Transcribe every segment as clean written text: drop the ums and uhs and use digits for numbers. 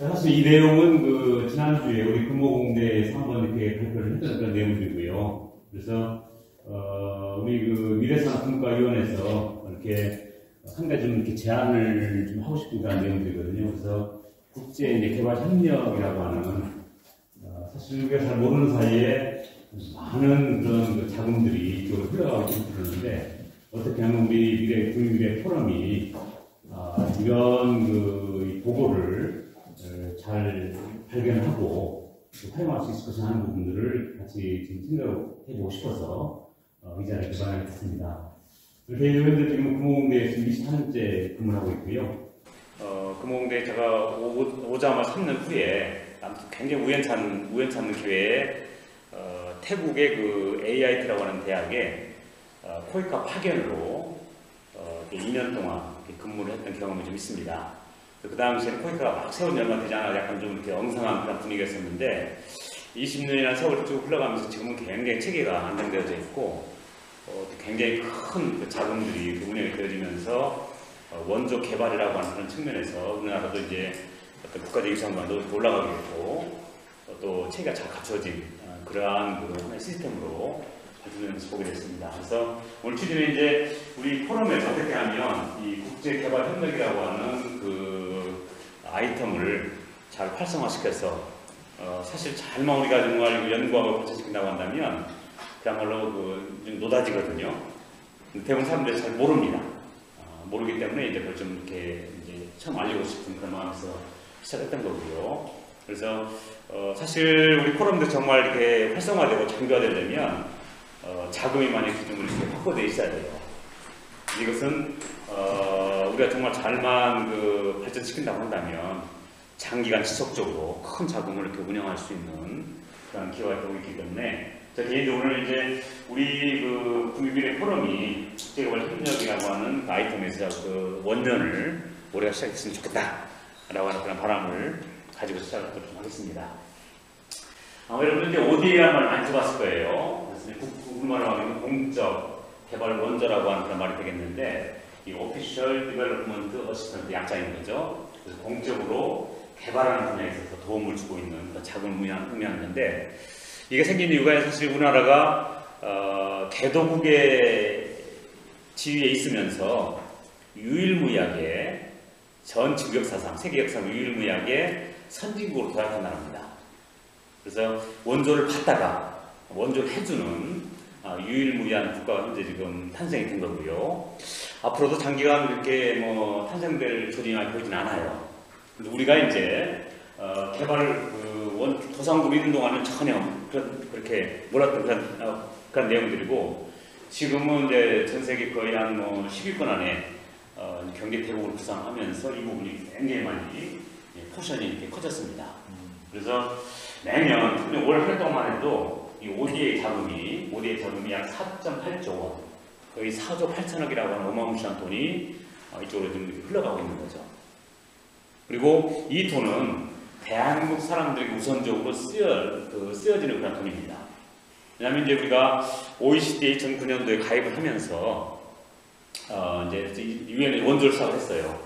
사실 이 내용은 지난주에 우리 금호공대에서 한번 이렇게 발표를 했던 그런 내용들이고요. 그래서, 우리 미래산업분과위원회에서 이렇게 한 가지 좀 이렇게 제안을 좀 하고 싶은 그런 내용들이거든요. 그래서 국제 이제 개발 협력이라고 하는, 사실 우리가 잘 모르는 사이에 많은 그런 자금들이 이쪽으로 흘러가고 있는데, 어떻게 하면 우리 국민미래 포럼이, 이런 보고를 잘 발견하고 활용할 수 있을 것을 하는 부분들을 같이 지금 생각을 해보고 싶어서 이 자리에 개발하게 됐습니다. 저희 의원들 지금 금호공대에 지금 24년째 근무를 하고 있고요. 금호공대에 제가 오자마자 3년 후에 굉장히 우연찮은 기회에 태국의 AIT라고 하는 대학에 코이카 파견으로 2년 동안 근무를 했던 경험이 좀 있습니다. 그 당시에는 코이카가 막 세운 지 얼마 되지 않아 약간 좀 이렇게 엉성한 그런 분위기였었는데 20년이나 세월이 쭉 흘러가면서 지금은 굉장히 체계가 안정되어져 있고 굉장히 큰 자금들이 운영이 되어지면서 원조 개발이라고 하는 그런 측면에서 우리나라도 이제 어떤 국가적 유산관도 올라가게 됐고 또 체계가 잘 갖춰진 그러한 하나의 시스템으로 발전되면서 보게 됐습니다. 그래서 오늘 취지는 이제 우리 포럼에서 어떻게 하면 이 국제개발협력이라고 하는 아이템을 잘 활성화시켜서 사실 잘만 우리가 정말 연구하고 발전시킨다고 한다면 그야말로 좀 노다지거든요. 대부분 사람들이 잘 모릅니다. 모르기 때문에 이제 그걸 좀 이렇게 이제 처음 알리고 싶은 그런 마음에서 시작했던 거고요. 그래서 사실 우리 포럼도 정말 이렇게 활성화되고 장기화되려면 자금이 많이 좀 이렇게 확보되어 있어야 돼요. 이것은 우리가 정말 잘만 발전시킨다고 한다면 장기간 지속적으로 큰 자금을 이렇게 운영할 수 있는 그런 기회가 되고 있기 때문에 저 개인적으로 오늘 이제 우리 국민미래 포럼이 국제개발협력이라고 하는 아이템에서 원년을 올해가 시작했으면 좋겠다라고 하는 그런 바람을 가지고 시작하도록 하겠습니다. 여러분들 이제 ODA라는 말 많이 들어봤을 거예요. 그래서 국말로 하면 공적 개발 원조라고 하는 그런 말이 되겠는데, 이 Official Development Assistant 약자인 거죠. 그래서 공적으로 개발하는 분야에 있어서 도움을 주고 있는 자금을 의미하는데, 이게 생긴 이유가 사실 우리나라가 개도국의 지위에 있으면서 유일무이하게 전 지구 역사상, 세계 역사상 유일무이하게 선진국으로 도약한 나라입니다. 그래서 원조를 받다가 원조를 해주는 유일무이한 국가가 현재 지금 탄생이 된 거고요. 앞으로도 장기간 이렇게 탄생될 조짐이 보이진 않아요. 근데 우리가 이제 개발 도상국이 있는 동안은 전혀 그렇게 몰랐던 그런 내용들이고, 지금은 이제 전 세계 거의 한 10위권 안에 경제 대국으로 부상하면서 이 부분이 굉장히 많이 포션이 이렇게 커졌습니다. 그래서 매년 특히 올 한 해 동안 해도 이 ODA 자금이 약 4.8조 원, 거의 4조 8천억이라고 하는 어마무시한 돈이 이쪽으로 좀 흘러가고 있는 거죠. 그리고 이 돈은 대한민국 사람들에게 우선적으로 쓰여지는 그런 돈입니다. 왜냐하면 이제 우리가 OECD에 2009년도에 가입을 하면서 이제 유엔에 원조를 시작을 했어요.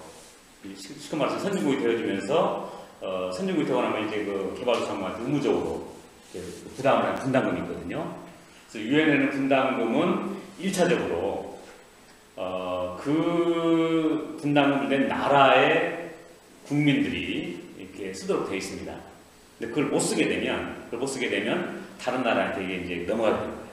쉽게 말해서 선진국이 되어지면서 선진국이 되고 나면 이제 개발도상국한테 의무적으로 부담을 하는 분담금이 있거든요. 그래서 유엔에는 분담금은 1차적으로 그 분담금을 낸 나라의 국민들이 이렇게 쓰도록 되어 있습니다. 근데 그걸 못 쓰게 되면 다른 나라한테 이게 이제 넘어가게 되는 거예요.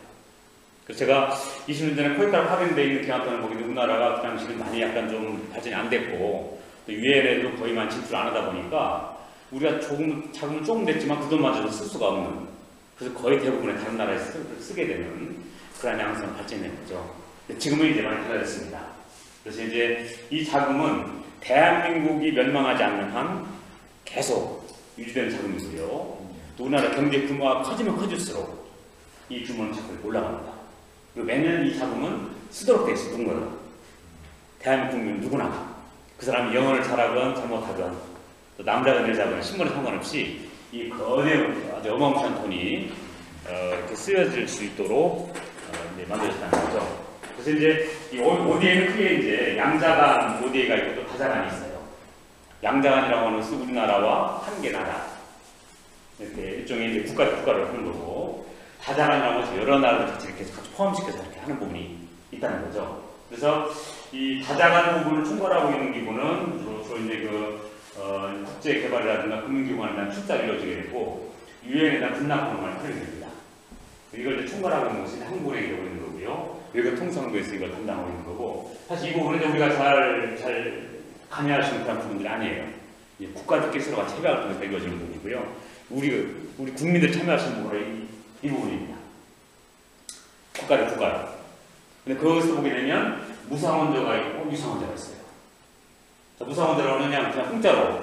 그래서 제가 20년 전에 코이카를 파견되어 있는 기간 동안 보기에는 우리나라가 그 당시는 많이 약간 좀 발전이 안 됐고, 또 유엔에도 거의만 진출 안 하다 보니까 우리가 자금은 조금 됐지만 그 돈마저도 쓸 수가 없는, 그래서 거의 대부분의 다른 나라에서 쓰게 되는 그런 양상을 발전된 거죠. 지금은 이제 많이 달라졌습니다. 그래서 이제 이 자금은 대한민국이 멸망하지 않는 한 계속 유지되는 자금이고요. 또 우리나라 경제 규모가 커지면 커질수록 이 규모는 자꾸 올라갑니다. 그리고 매년 이 자금은 쓰도록 돼 있어, 누군가가. 대한민국 국민 누구나. 그 사람이 영어를 잘하건 잘못하건, 또 남자건 여자건 신분에 상관없이 이 거대한 아주 어마무시한 돈이 이렇게 쓰여질 수 있도록 이제 만들어졌다는 거죠. 그래서 이제 이 ODA는 크게 이제 양자간 ODA가 있고 또 다자간이 있어요. 양자간이라고 하는 것은 우리나라와 한 개 나라, 이렇게 일종의 이제 국가를 하는 거고, 다자간이라고 해서 여러 나라를 같이 이렇게 포함시켜서 이렇게 하는 부분이 있다는 거죠. 그래서 이 다자간 부분을 총괄하고 있는 기구는 주로 이제 국제 개발이라든가 금융기관에 대한 출자를 이루어지게 되고, 유엔에 대한 분납금을 하게 됩니다. 이걸 이제 총괄하고 있는 것이 한국은행이 되고 있는 거고요. 외교통상부에서 이걸 담당하고 있는 거고, 사실 이 부분은 우리가 잘 관여할 수 있는 그런 부분들이 아니에요. 국가들끼리 서로 같이 협약을 통해서 이루어지는 부분이고요. 우리 국민들 참여할 수 있는 부분이 이 부분입니다. 국가로. 근데 거기서 보게 되면 무상원조가 있고 유상원조가 있어요. 자, 무상원조라고 하면 그냥 공짜로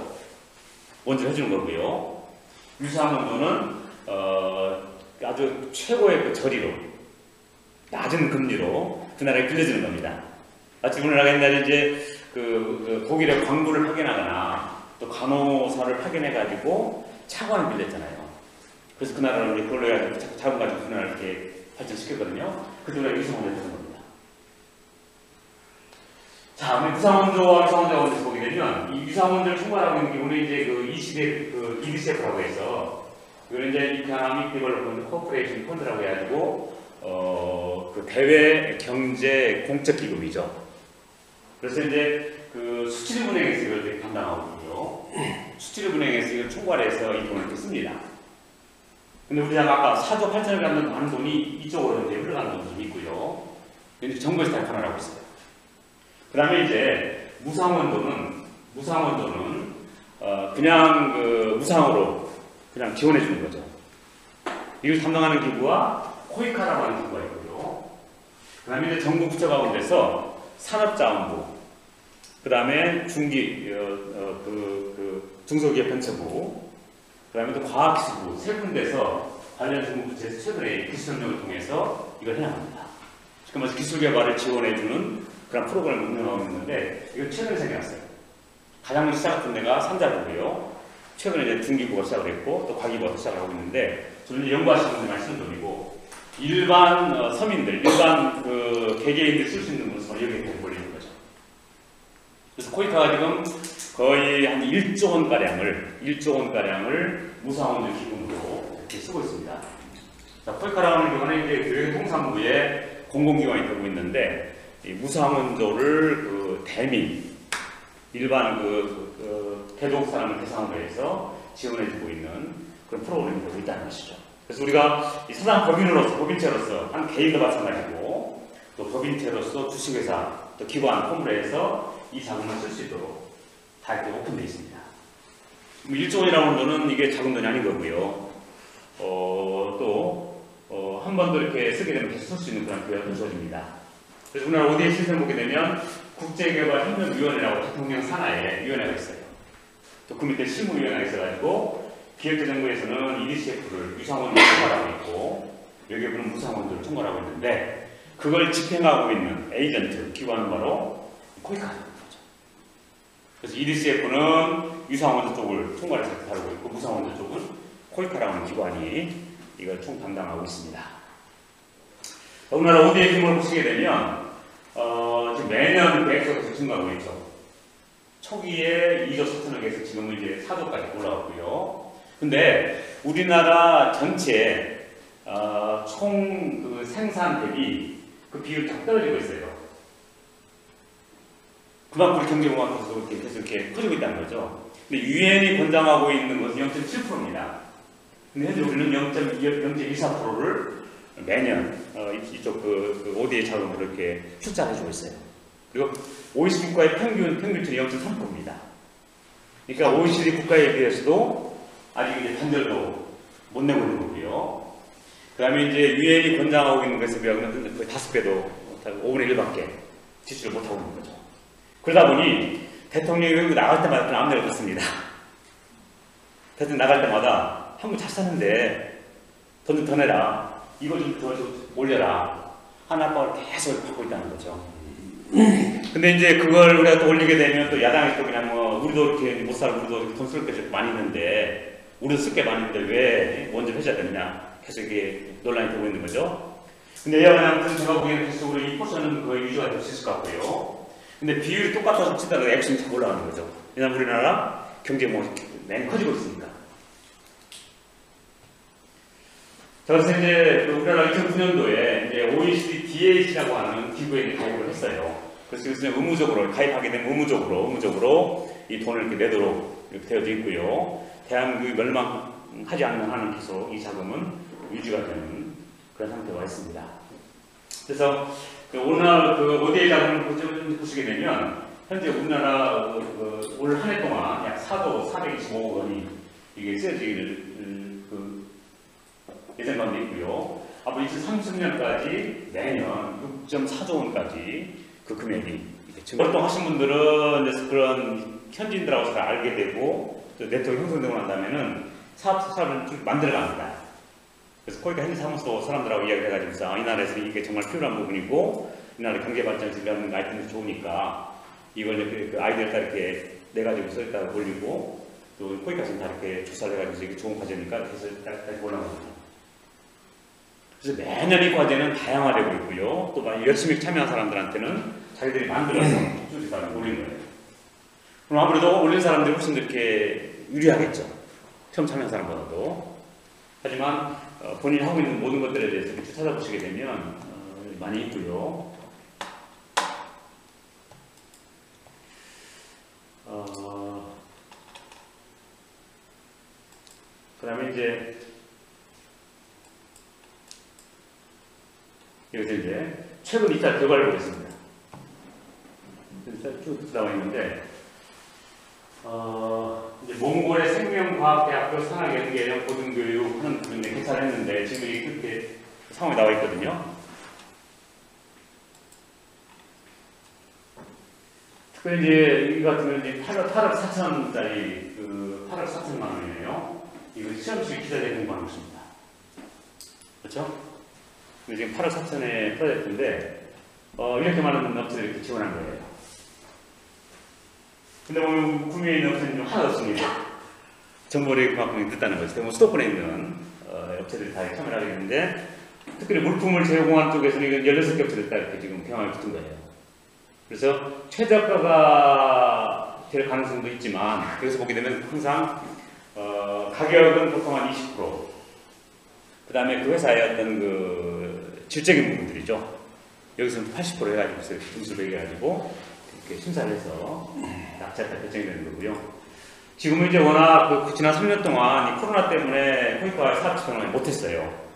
원조를 해주는 거고요. 유상원조는 아주 최고의 그 저리로, 낮은 금리로 그 나라에 빌려주는 겁니다. 마치 우리나라가 옛날에 이제 독일의 광부를 파견하거나 또 간호사를 파견해가지고 차관을 빌렸잖아요. 그래서 그 나라는 이제 그걸로 해가지고 자금 가지고 그 나라를 이렇게 발전시켰거든요. 그때 우리가 유상원조를 했던 겁니다. 자, 우리 무상원조와 유상원조가 보게 되면 이 유상원조를 총괄하고 있는 게 우리 이제 이 시대 EDCF라고 해서 이거는 이제 이코노믹 디벨롭먼트 코퍼레이션 펀드라고 해가지고 대외 경제 공적 기금이죠. 그래서 이제 수출입은행에서 이걸 담당하고 있고요. 수출입은행에서 이걸 총괄해서 이 돈을 씁니다. 근데 우리가 아까 4조 8천을 갖는 많은 돈이 이쪽으로 이제 흘러가는 돈도 좀 있고요. 이제 정부에서 다 관할하고 있어요. 그 다음에 이제 무상원조는 그냥 무상으로 그냥 지원해 주는 거죠. 이걸 담당하는 기구와 코이카라고 하는 기구가 있고요. 그 다음에 이제 정부 부처 가운데서 산업자원부, 그 다음에 중소기업벤처부, 그 다음에 또 과학기술부 세 군데서 관련 정부 부처에서 최근에 기술협력을 통해서 이걸 해나갑니다. 그러면서 기술개발을 지원해주는 그런 프로그램을 운영하고 있는데 이거 최근에 생겨났어요. 가장 시작했던 데가 산자부고요. 최근에 이제 중기부가 시작을 했고 또 과기부가 시작을 하고 있는데 저는 이제 연구하시는 분들 많이 쓰는 돈이고 일반 서민들, 일반 개개인들 쓸 수 있는 분은 여기에 몰리는 거죠. 그래서 코이카가 지금 거의 한 1조 원가량을 무상원조 기금으로 이렇게 쓰고 있습니다. 자, 코이카라는 경우는 이제 외교통상부의 공공기관이 되고 있는데 이 무상원조를 대민, 일반 대도국 사람을 대상으로 해서 지원해주고 있는 그런 프로그램이 되고 있다는 것이죠. 그래서 우리가 이 사상 법인체로서 한 개인도 마찬가지고 또 법인체로서 주식회사, 또 기관, 홈으로 해서 이 자금을 쓸 수 있도록 다 이렇게 오픈되어 있습니다. 1조 원이라고 하는 돈은 이게 작은 돈이 아닌 거고요. 한 번 더 이렇게 쓰게 되면 계속 쓸 수 있는 그런 기회가 주어집니다. 그래서 우리나라 ODA 시스템을 보게 되면 국제개발협력위원회라고 대통령 산하에 위원회가 있어요. 또 그 밑에 실무위원회가 있어가지고 기획재정부에서는 EDCF를 유상원조를 총괄하고 있고 외교부는 무상원조를 총괄하고 있는데 그걸 집행하고 있는 에이전트 기관은 바로 코이카가 되는 거죠. 그래서 EDCF는 유상원조 쪽을 총괄해서 다루고 있고 무상원조 쪽은 코이카라고 하는 기관이 이걸 총 담당하고 있습니다. 우리나라 ODA 규모를 보시게 되면 지금 매년 계획서가 증가하고 있죠. 초기에 2조 4천억에서 지금은 이제 4조까지 올라왔고요. 근데 우리나라 전체 총 생산 대비 그 비율이 다 떨어지고 있어요. 그만큼 경제공학에서도 계속 이렇게 커지고 있다는 거죠. 근데 유엔이 권장하고 있는 것은 0.7%입니다. 근데 현재 우리는 0.14%를 매년 이쪽 ODA 자금으로 이렇게 출자해주고 있어요. 그리고 OECD 국가의 평균치는 0.3%입니다. 그러니까 OECD 국가에 비해서도 아직 이제 반절도 못 내고 있는 거고요. 그 다음에 이제 유엔이 권장하고 있는 것에 비하면 거의 5배도 5분의 1밖에 지출을 못하고 있는 거죠. 그러다 보니 대통령이 외국 나갈 때마다 그 마음대로 걷습니다. 대통령 나갈 때마다 한국 잘 사는데 돈 좀 더 내라. 이거 좀 더 올려라. 하나빨 계속 받고 있다는 거죠. 근데 이제 그걸 우리가 또 올리게 되면 또 야당이 또 그냥 우리도 이렇게 못 살고 우리도 돈 쓸 게 많이 있는데 우리도 쓸 게 많이 있는데 왜 먼저 해줘야 되느냐. 계속 이게 논란이 되고 있는 거죠. 근데 아무튼 제가 보기에는 계속 우리 이 포션은 거의 유지가 될 수 있을 것 같고요. 근데 비율이 똑같아서 치다가 액션이 자꾸 올라가는 거죠. 왜냐하면 우리나라 경제가 많이 커지고 있으니까. 자, 그래서 이제 우리나라 2009년도에 이제 OECD DH라고 하는 기구에 가입을 했어요. 그래서 이것은 의무적으로 가입하게 되면 의무적으로 이 돈을 이렇게 내도록 이렇게 되어져 있고요. 대한민국이 멸망하지 않는 한은 계속 이 자금은 유지가 되는 그런 상태가 있습니다. 그래서 오늘 그 ODA 자금을 보시게 되면 현재 우리나라 올 한 해 동안 약 4조 425억 원이 이게 쓰여질 예정 가운데 있고요. 앞으로 2030년까지 매년 6.4조 원까지 그 금액이 활동하신 분들은 이제 그런 현지인들하고 잘 알게 되고 또 네트워크 형성되고 난 다음에는 사업을 좀 만들어갑니다. 그래서 거기가 현지 사무소 사람들하고 이야기를 해가지고서 이 나라에서 이게 정말 필요한 부분이고 이 나라 경제 발전에 이런 아이템이 좋으니까 이걸 그 아이디어를 다 이렇게 내가지고서 일단 올리고 또 거기까지 다 이렇게 조사를 해가지고 이게 좋은 과제니까 그래서 다시 올라갑니다. 그래서 매년 이 과제는 다양화되고 있고요. 또 열심히 참여한 사람들한테는 자기들이 만들어서 쭉 올린 거예요. 그럼 아무래도 올린 사람들이 훨씬 더 이렇게 유리하겠죠. 처음 참여한 사람보다도. 하지만 본인이 하고 있는 모든 것들에 대해서 이렇게 찾아보시게 되면 많이 있고요. 그 다음에 이제 여기서 이제 최근 2차 결과를 보겠습니다. 쭉 나와 있는데, 이제 몽골의 생명과학대학교 산학연계형 고등교육 하는 부분에 개최를 했는데, 지금 이렇게 상황이 나와 있거든요. 특별히 이제 이 같은 경우는 이제 8억 4천원짜리 8억 4천만 원이에요. 이거 시험식 기자재 공부하는 것입니다. 그렇죠? 지금 8억 4천의 프로젝트인데 이렇게 많은 업체들이 이렇게 지원한 거예요. 근데 오늘 구매에 있는 업체는 좀 하나도 없습니다. 정보력이 그만큼 늦다는 거죠. 때문에 수도권에 있는 업체들이 다 참여를 하게 되는데 특별히 물품을 제공하는 쪽에서는 16개 업체들이 다 이렇게 지금 경험이 붙은 거예요. 그래서 최저가가 될 가능성도 있지만 여기서 보게 되면 항상 가격은 보통 한 20%, 그 다음에 그 회사의 어떤 그 질적인 부분들이죠. 여기서는 80% 해가지고 점수를 매겨가지고 이렇게 심사를 해서 낙찰가 결정이 되는 거고요. 지금은 이제 워낙 지난 3년 동안 이 코로나 때문에 코이파 사업 집행을 못했어요.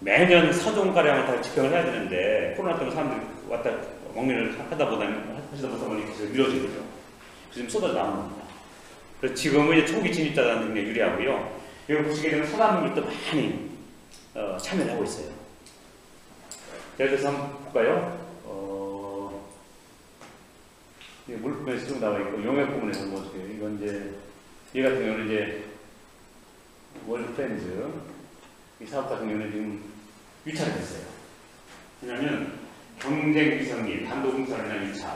매년 4조 원가량을 다 집행을 해야 되는데 코로나 때문에 사람들이 왔다 왕래를 하시다 보니 계속 미뤄진 거죠. 지금 쏟아져 나오는 겁니다. 그래서 지금은 이제 초기 진입자들한테 굉장히 유리하고요. 여기 보시게 되면 사단분들도 많이 참여를 하고 있어요. 예를 들어서 한번 볼까요? 물품에서 쭉 나와 있고, 용역 부분에서 뭐 어떻게, 이건 이제, 이 같은 경우는 이제, 월드 프렌즈, 이 사업 같은 경우는 지금 유찰이 됐어요. 왜냐면, 경쟁 위성이 단독공사를 위한 유찰.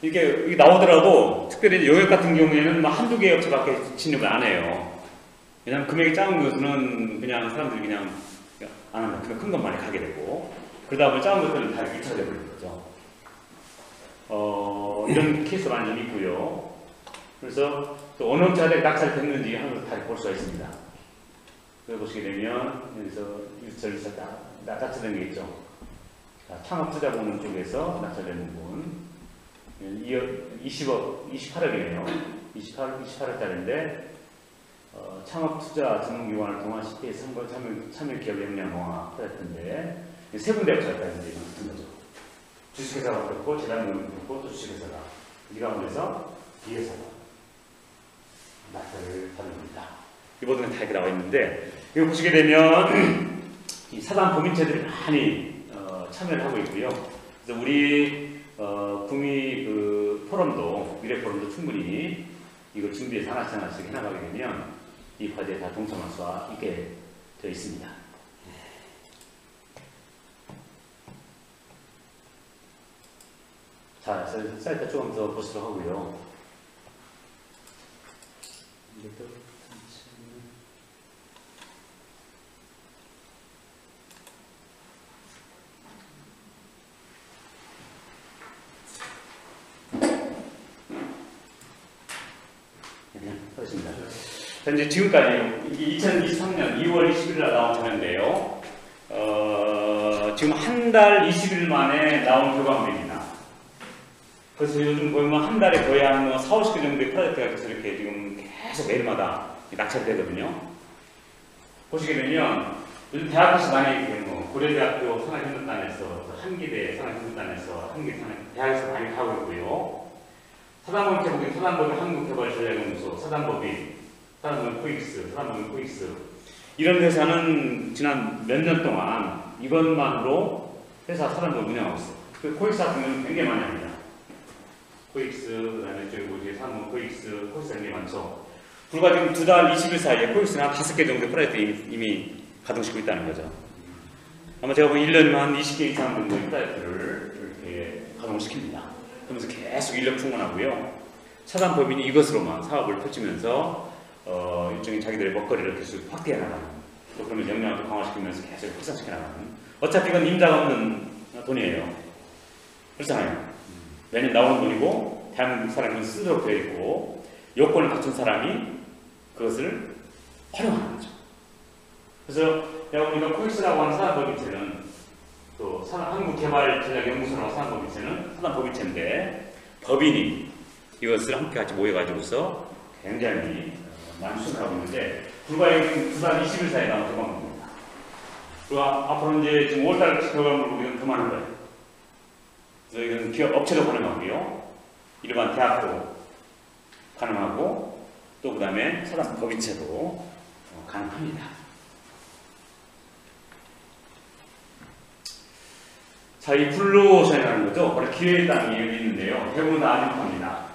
이게 나오더라도, 특별히 용역 같은 경우에는 뭐 한두 개 업체밖에 진입을 안 해요. 왜냐면 금액이 작은 것은 그냥 사람들이 그냥 안 합니다. 그냥 큰 것만이 가게 되고, 그러다 보면 작은 것들은 다 유찰되어 버리는 거죠. 이런 케이스가 많이 좀 있고요. 그래서 또 어느 업체가 낙찰됐는지 하는 걸 다 볼 수가 있습니다. 여기 보시게 되면 여기서 유찰에서 낙찰된 게 있죠. 창업투자공론 쪽에서 낙찰된 부분 28억이네요. 28억짜리인데 창업투자 전문기관을 통한 CPA 참여 기업 역량 강화 프로젝트인데 세 군데 업체가 있는데 붙은 거죠. 주식회사가 그렇고, 재단금이 그렇고, 또 주식회사가. 이 가운데서 B회사가 낙찰을 받은 겁니다. 이 모든 게 다 이렇게 나와 있는데, 이거 보시게 되면, 이 사단 도민체들이 많이 참여를 하고 있고요. 그래서 우리 구미 포럼도, 미래 포럼도 충분히 이걸 준비해서 하나씩 해나가게 되면, 이 과제에 다 동참할 수 있게 되어 있습니다. 자, 사이트 조금 더 보시도록 하고요. 그렇습니다. 자, 이제 지금까지 2023년 2월 20일 날 나온 자료인데요. 지금 한 달 20일 만에 나온 결과물입니다. 그래서 요즘 보면 한 달에 거의 한 4, 50개 정도의 프로젝트가 계속 이렇게 지금 계속 매일마다 낙찰되거든요. 보시게 되면 요즘 대학에서 많이 고려대학교 산학협력단에서 한기대 산학협력단에서 대학에서 많이 가고 있고요. 사단법인 한국개발전략연구소, 사단법인 코익스 이런 회사는 지난 몇 년 동안 이것만으로 회사 사단법을 운영하고 있어요. 그 코익스 같은 경우는 굉장히 많이 합니다. 코익스, 그 다음에 저기 뭐지, 사단법인 코익스 굉장히 많죠. 불과 지금 2달 20일 사이에 코익스는 한 5개 정도의 프로젝트 이미 가동시키고 있다는 거죠. 아마 제가 보기엔 1년이면 한 20개 이상 정도의 프로젝트를 이렇게 가동시킵니다. 그러면서 계속 인력 충원하고요. 사단법인이 이것으로만 사업을 펼치면서 일종의 자기들의 먹거리를 계속 확대해 나가는, 또 그러면 역량을 강화시키면서 계속 확산시켜 나가는. 어차피 이건 임자가 없는 돈이에요. 그렇잖아요. 매년 나오는 돈이고 대한민국 사람이 쓰도록 되어 있고 요건을 갖춘 사람이 그것을 활용하는 거죠. 그래서 내가 보니까 코익스라고 하는 사단법인체는 또 한국개발전략연구소라고 사단법인체는 사단법인체인데 법인이 이것을 함께 같이 모여가지고서 굉장히 많이 수행하고 있는데 불과 2달 20일 사이에 나온 결과물입니다. 그리고 앞으로 이제 지금 5월달 결과물을 우리는 그만할 거예요. 그래서 이건 기업 업체도 가능하고요. 일반 대학도 가능하고 또 그 다음에 사단법인체도 가능합니다. 자, 이 블루오션이라는 거죠. 바로 기회의 땅이 여기 있는데요. 대부분 다 안전합니다.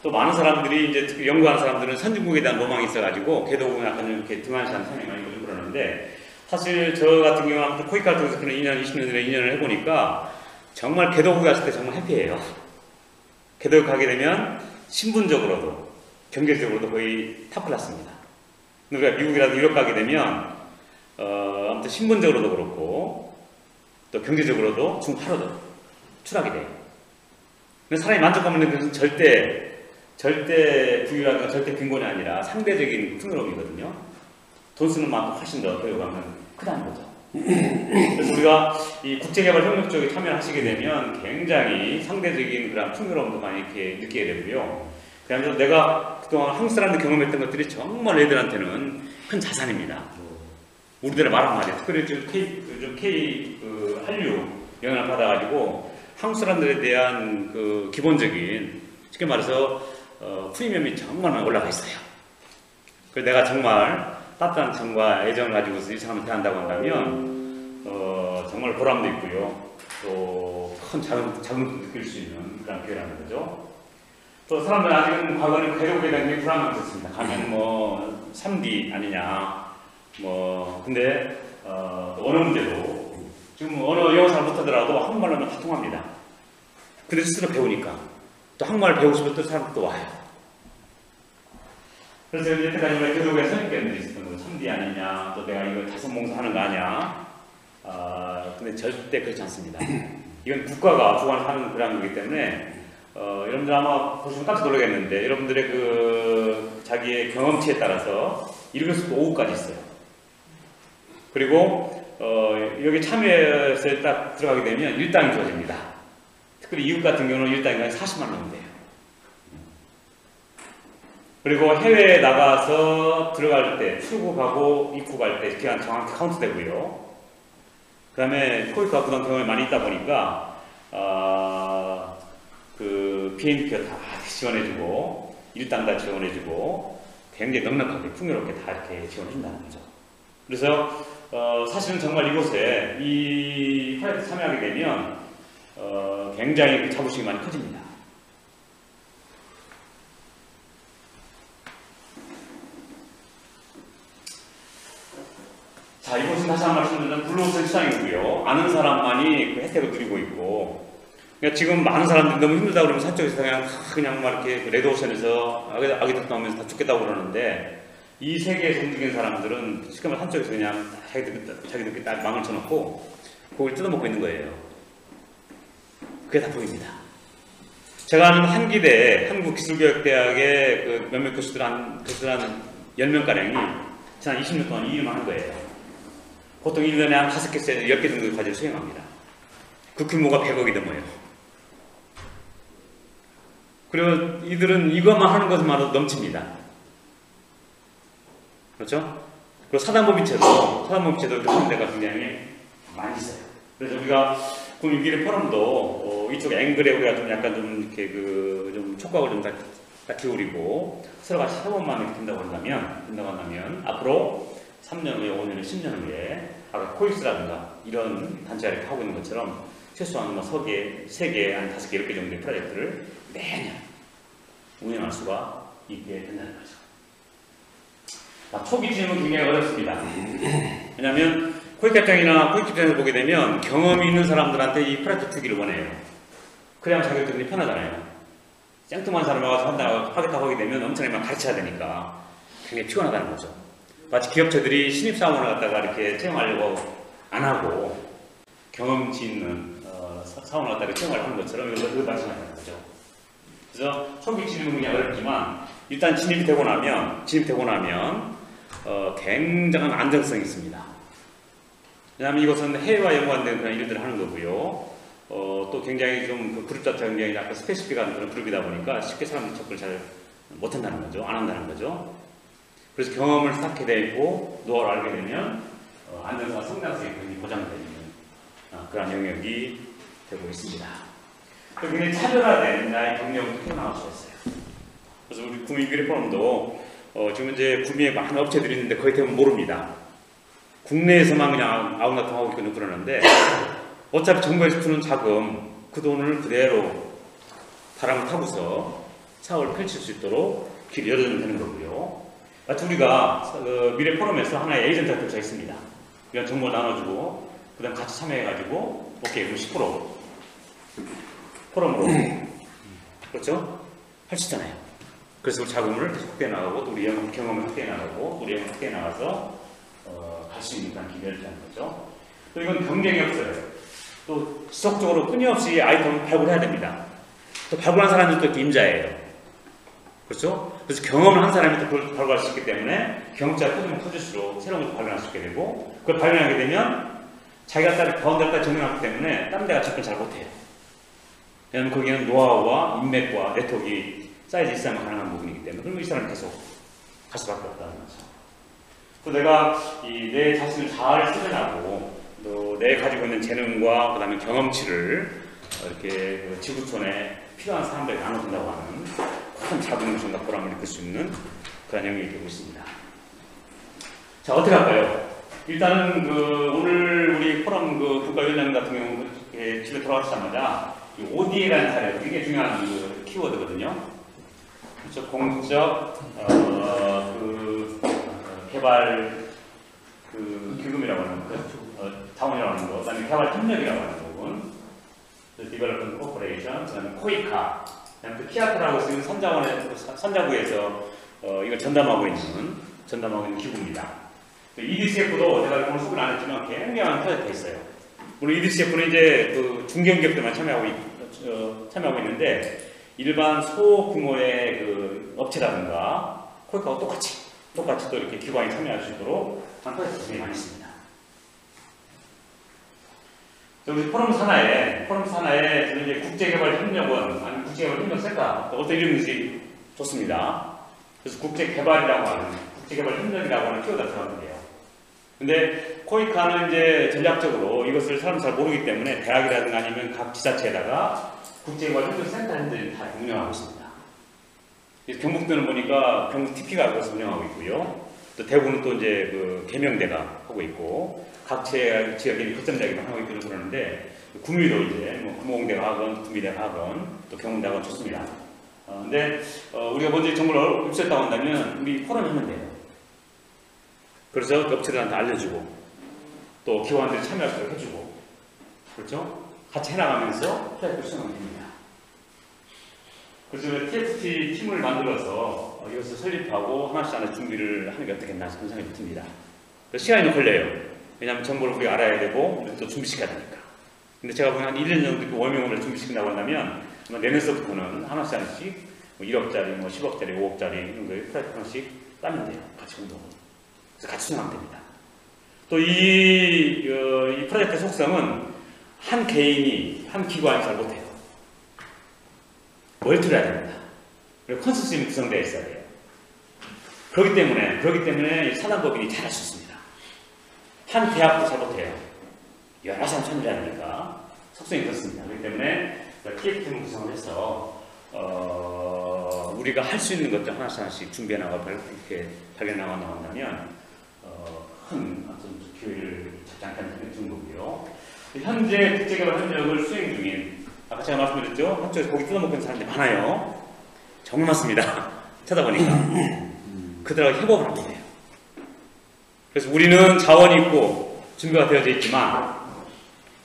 또 많은 사람들이 이제 특히 연구하는 사람들은 선진국에 대한 로망이 있어가지고 걔도 보면 약간 이렇게 등한시한 성향이 많이 보고 그러는데 사실 저 같은 경우는 아무튼 코익 같은 경우는 2년, 20년 전에 2년을 해보니까 정말 개도국에 갔을 때 정말 해피해요. 개도국 가게 되면 신분적으로도 경제적으로도 거의 탑클래스입니다. 우리가 미국이라도 유럽 가게 되면 아무튼 신분적으로도 그렇고 또 경제적으로도 중하로도 추락이 돼요. 근데 사람이 만족하는 것은 절대 부유라든가 절대 빈곤이 아니라 상대적인 풍요로움이거든요. 돈 쓰는 만큼 훨씬 더 교육하면 크다는 거죠. 그래서 우리가 이 국제개발협력 쪽에 참여하시게 되면 굉장히 상대적인 그런 풍요로움도 많이 이렇게 느끼게 되고요. 그래서 내가 그동안 한국 사람들 경험했던 것들이 정말 애들한테는 큰 자산입니다. 우리들의 말 한마디, 특별히 좀 한류 영향을 받아가지고 한국 사람들에 대한 그 기본적인 쉽게 말해서 프리미엄이 정말 올라가 있어요. 그래서 내가 정말 따뜻한 정과 애정을 가지고서 이 사람을 대한다고 한다면 정말 보람도 있고요. 또 큰 자긍도 느낄 수 있는 그런 기회라는 거죠. 또 사람들은 아직은 과거에는 괴롭게 된 게 불안감이 있었습니다. 가면 뭐 3D 아니냐 근데 언어 문제도 지금 언어 영어 잘 못하더라도 한국말로는 다 통합니다. 근데 스스로 배우니까 또 한국말 배우고 싶은 또 사람도 와요. 그래서 여태까지 우리가 교육에 선입견들이 있었던 거죠. 3D 아니냐, 또 내가 이거 자선봉사 하는 거 아니야. 근데 절대 그렇지 않습니다. 이건 국가가 주관하는 그런 거기 때문에 여러분들 아마 보시면 깜짝 놀라겠는데 여러분들의 그 자기의 경험치에 따라서 1교수부터 5급까지 있어요. 그리고 여기 참여해서 딱 들어가게 되면 일당이 주어집니다. 특히 2급 같은 경우는 일당이 40만 원 정도 돼요. 그리고 해외에 나가서 들어갈 때 출국하고 입국할 때 기간 정확히 카운트 되고요. 그 다음에 코익과 그런 경험이 많이 있다 보니까 그 비행기표 다 지원해주고 일당 다 지원해주고 굉장히 넉넉하게 풍요롭게 다 이렇게 지원해준다는 거죠. 그래서 사실은 정말 이곳에 이 프로젝트 참여하게 되면 굉장히 자부심이 많이 커집니다. 자, 이곳은 다시 한 번 말씀드리면 블루오션 시장이고요. 아는 사람만이 그 혜택을 누리고 있고, 그러니까 지금 많은 사람들이 너무 힘들다 그러면 산쪽에서 그냥 막 이렇게 레드오션에서 아기들 나오면서 다 죽겠다고 그러는데, 이 세계에서 움직이는 사람들은 쉽게 말해 산쪽에서 그냥 자기들끼리 딱 망을 쳐놓고 고기를 뜯어먹고 있는 거예요. 그게 다 보입니다. 제가 아는 한기대, 한국기술교육대학의 그 몇몇 교수들 한 10명가량이 지난 20년 동안 이 일만 한 거예요. 보통 1년에 한 5개에서 10개 정도 과제를 수행합니다. 그 규모가 100억이 넘어요. 그리고 이들은 이것만 하는 것만으로 넘칩니다. 그렇죠? 그리고 사단법인체도 이렇게 하는 데가 굉장히 많이 있어요. 그래서 우리가 국민기대 포럼도 이쪽 앵글에 우리가 좀 약간 좀 이렇게 좀 촉각을 좀 다 기울이고 서로 같이 협업만 이렇게 된다고 한다면 앞으로 3년 후에, 5년 후에, 10년 후에 아까 코익스라든가 이런 단체가 이렇게 하고 있는 것처럼 최소한 뭐 3개, 3개, 5개, 10개 정도의 프로젝트를 매년 운영할 수가 있게 된다는 거죠. 초기 진입은 굉장히 어렵습니다. 왜냐하면 코익협정이나 코익집단에서 보게 되면 경험이 있는 사람들한테 이 프로젝트 주기를 원해요. 그래야 자격증이 편하잖아요. 짱뚱한 사람이 와서 하겠다고 하게 되면 엄청나게 가르쳐야 되니까 굉장히 피곤하다는 거죠. 마치 기업체들이 신입사원을 갖다가 이렇게 채용하려고 안 하고 경험치 있는 사원을 갖다가 채용하려고 하는 것처럼 이거 마찬가지인 거죠. 그래서 초기 진입은 굉장히 어렵지만 일단 진입이 되고 나면 굉장한 안정성이 있습니다. 왜냐하면 이것은 해외와 연관된 그런 일들을 하는 거고요. 또 굉장히 좀 그 그룹 자체가 굉장히 약간 스페시픽한 그런 그룹이다 보니까 쉽게 사람들 접근을 잘 못한다는 거죠. 안 한다는 거죠. 그래서 경험을 쌓게 되고 노하우를 알게 되면 안정성과 성장성이 굉장히 보장되는 그런 영역이 되고 있습니다. 굉장히 차별화된 나의 경력을 태어나갈 수가 있어요. 그래서 우리 구미기대 포럼도 지금 이제 구미에 많은 업체들이 있는데 거의 대부분 모릅니다. 국내에서만 그냥 아웅다통하고 있거든요. 그러는데 어차피 정부에서 주는 자금 그 돈을 그대로 바람을 타고서 사업을 펼칠 수 있도록 길 열어주면 되는 거고요. 마치 우리가 미래 포럼에서 하나의 에이전트 협회가 있습니다. 그냥 정보를 나눠주고 그 다음 같이 참여해가지고 오케이 그럼 10% 포럼으로 그렇죠? 할 수 있잖아요. 그래서 우리 자금을 확대해 나가고 또 우리 경험을 확대해 나가고 우리 영역 확대해 나가서 갈 수 있는 그런 기회를 주는 거죠. 또 이건 경쟁이 없어요. 또 지속적으로 끊임없이 아이템을 발굴해야 됩니다. 또 발굴한 사람들도 또 임자예요. 그렇죠? 그래서 경험을 한 사람이 또 그걸 발굴할 수 있기 때문에 경험자가 커지면 커질수록 새로운 것을 발견할 수 있게 되고 그걸 발견하게 되면 자기가 따로 가운데를 정리하기 때문에 다른 데가 접근 잘 못해요. 왜냐하면 거기에는 노하우와 인맥과 네트워크가 쌓여져 있어야만 가능한 부분이기 때문에 그럼 이 사람이 계속 갈 수밖에 없다는 거죠. 또 내가 내 자신을 잘 수련하고 또 내 가지고 있는 재능과 그 다음에 경험치를 이렇게 지구촌에 필요한 사람들에게 나눠준다고 하는 큰 자부심과 보람을 느낄 수 있는 그런 영역이 되고 있습니다. 자, 어떻게 할까요? 일단은 오늘 우리 포럼 국가위원장 같은 경우 집에 돌아가시자마자 ODA라는 사례, 이게 중요한 키워드거든요. 그렇죠? 공적 개발 기금이라고 하는 거, 자원이라고 하는 거, 그다음에 개발 협력이라고 하는 부분, 디벨롭먼트 코퍼레이션, 그다음에 코이카, 그다음에 또 키아타라고 쓰는 선자부에서 이걸 전담하고 있는 기구입니다. EDCF도 제가 오늘 소개를 안 했지만 굉장한 프로젝트가 있어요. 물론 EDCF는 이제 중견기업들만 참여하고 있는데 일반 소규모의 업체라든가 코이카와 똑같이 또 이렇게 기관이 참여할 수 있도록 한 프로젝트가 굉장히 많이 있습니다. 우리 포럼 산하에 이제 국제개발협력원, 아니 국제개발협력센터, 어떤 이름인지 좋습니다. 그래서 국제개발이라고 하는, 국제개발협력이라고 하는 키워드가 들어가는데요. 근데 코이카는 이제 전략적으로 이것을 사람 잘 모르기 때문에 대학이라든가 아니면 각 지자체에다가 국제개발협력센터들이 다 운영하고 있습니다. 경북도는 보니까 경북 TP가 그것을 운영하고 있고요. 또 대구는 또 이제 계명대가 하고 있고, 각 지역에 거점자기만 하고 있고 그러는데, 구미도 이제 구모공대가 하건, 구미대가 하건, 또 경운대가 하건 좋습니다. 근데 우리가 먼저 정보를 입수했다고 한다면 우리 포럼을 하면 돼요. 그래서 업체들한테 알려주고, 또 기관들이 참여할 수 있도록 해주고, 그렇죠? 같이 해나가면서 프로젝트를 수행하면 됩니다. 그래서 TFT 팀을 만들어서 이것을 설립하고 하나씩 준비를 하는 게 어떻겠나 그런 생각이 듭니다. 시간이 좀 걸려요. 왜냐하면 정보를 우리가 알아야 되고 우리 또 준비시켜야 되니까. 근데 제가 보기엔 한 1년 정도 워밍업을 준비시킨다고 한다면 정말 내년서부터는 하나씩 뭐 1억짜리, 뭐 10억짜리, 5억짜리 이런 거에 프로젝트 하나씩 따면 돼요. 같이 운동을. 그래서 같이 수행하면 됩니다. 또 이 프로젝트 속성은 한 개인이, 한 기관이 잘 못해요. 멀티를 해야 됩니다. 그리고 컨소시엄이 구성되어 있어야 돼요. 그렇기 때문에 이 사단법인이 잘할 수 있습니다. 한 대학도 잘 못해요. 여러 사람 참여해야 하니까 속성이 그렇습니다. 그렇기 때문에 TF팀을 구성을 해서 우리가 할 수 있는 것들 하나씩 준비해 나가고 이렇게 발견해 나간다면 큰 어떤 기회를 잡지 않게 준 거고요. 현재 국제개발 협력을 수행 중인 아까 제가 말씀드렸죠? 한쪽에서 고기 뜯어먹는 사람들이 많아요. 정말 많습니다. 찾아보니까 그들하고 협업을 하면 돼요. 그래서 우리는 자원이 있고 준비가 되어져 있지만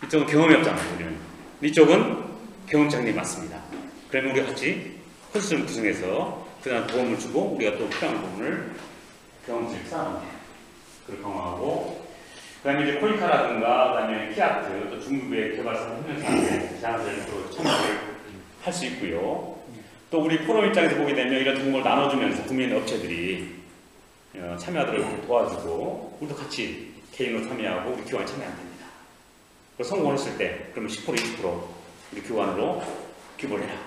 이쪽은 경험이 없잖아요. 우리는. 이쪽은 경험장이 많습니다. 그러면 우리가 같이 컨소시엄을 구성해서 그들한테 도움을 주고 우리가 또 필요한 부분을 경험치를 쌓아놓는 거예요. 그걸 강화하고 그 다음에 이제 코이카라든가 그 다음에 키아트 또 중국의 개발사 협력사한테 제안을 참여를 할 수 있고요. 또 우리 포럼 입장에서 보게 되면 이런 정보를 나눠주면서 구매인 업체들이 참여하도록 이렇게 도와주고 우리도 같이 개인으로 참여하고 우리 기관에 참여하면 됩니다. 그래서 성공을 했을 때 그러면 10% 20% 우리 기관으로 기부를 해라.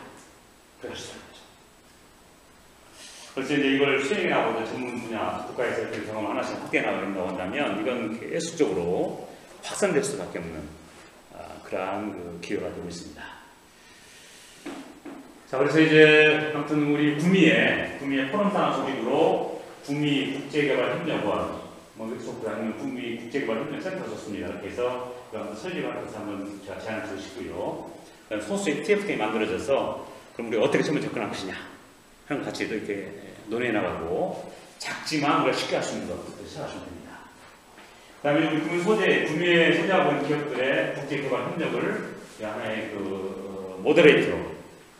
그렇게 할 수 있는 거죠. 그래서 이제 이걸 수행하고 전문 분야 국가에서 이렇게 경험을 하나씩 함께 나간다고 한다면 이건 계속적으로 확산될 수밖에 없는 그러한 그 기회가 되고 있습니다. 자, 그래서 이제 아무튼 우리 구미의 포럼산업 소집으로 구미 국제개발협력원 아니면 구미 국제개발협력센터 좋습니다. 이렇게 해서 설립을 해서 한번 제가 제안을 드리시고요. 소수의 TF팀이 만들어져서 그럼 우리가 어떻게 처음에 접근할 것이냐 하는 같이 또 이렇게 논의해 나가고 작지만 우리가 쉽게 할 수 있는 것부터 시작하시면 됩니다. 그 다음에 우리 구미에 소재하고 있는 기업들의 국제개발 협력을 하나의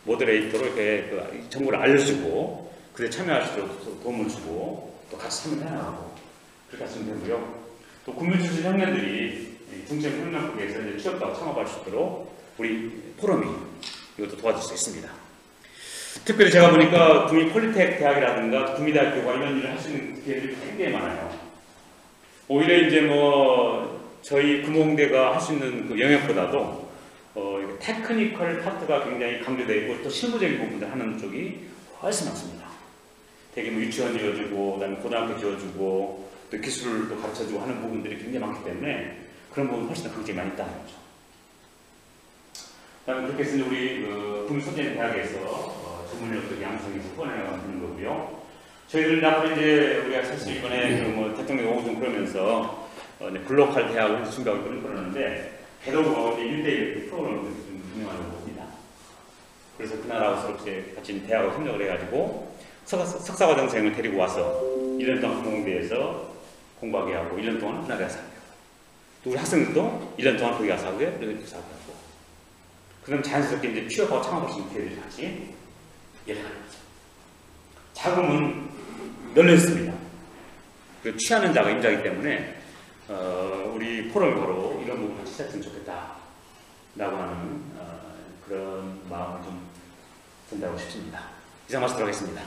모더레이터로 이렇게 정보를 알려주고 그에 참여할 수 있도록 도움을 주고 또 같이 참여해 나가고 그렇게 하시면 되고요. 또 구미 출신 청년들이 중점 협력국에서 이제 취업하고 창업할 수 있도록 우리 포럼이 이것도 도와줄 수 있습니다. 특별히 제가 보니까 구미 폴리텍 대학이라든가 구미대학교가 이런 일을 할 수 있는 기회들이 굉장히 많아요. 오히려 이제 저희 금호공대가 할 수 있는 그 영역보다도 테크니컬 파트가 굉장히 강조되어 있고 또 실무적인 부분들 하는 쪽이 훨씬 많습니다. 되게 유치원 지어주고 그다음에 고등학교 지어주고 또 기술을 또 가르쳐주고 하는 부분들이 굉장히 많기 때문에 그런 부분 훨씬 더 강점이 많이 있다는 거죠. 그다음에 그렇게 해서 우리 구미소재 대학에서 전문력들 양성해서 후원해 나가는 거고요. 저희들 앞으로 이제 우리가 사실 이번에 대통령 오고 좀 그러면서 글로컬 대학을 준비하고 그러는데 대도고 1대1 프로그램을 좀 운영하려고 합니다. 그래서 그 나라하고 같이 대학하고 협력을 해가지고 석사과정생을 데리고 와서 1년 동안 공대에서 공부하게 하고 1년 동안 나라에 가서 하고요. 또 우리 학생들도 1년 동안 거기 가서 하고요. 여기 가서 하고. 그럼 자연스럽게 이제 취업하고 창업할 수 있는 기회를 같이 예상하는 거죠. 자금은 널려 있습니다. 그리고 취하는 자가 임자이기 때문에 우리 포럼이 바로 이런 부분을 같이 시작했으면 좋겠다 라고 하는 그런 마음을 좀 전달하고 싶습니다. 이상 말씀드리겠습니다.